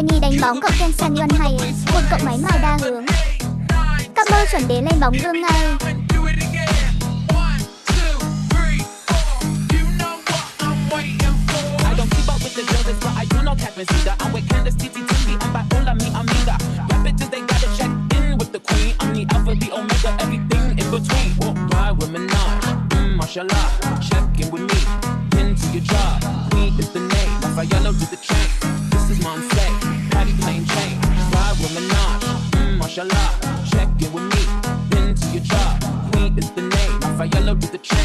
Tiny đánh bóng cậu Ken Sanyon hay một cậu máy mài đa hướng. Các bơ chuẩn đế lên bóng gương ngay. Mashallah, check in with me, into your job. Queen is the name, Raphaello to the chain. This is Monse, Patty plain chain. Ride with Minaj, mashallah, check in with me, into your job. Queen is the name, Raphaello to the chain.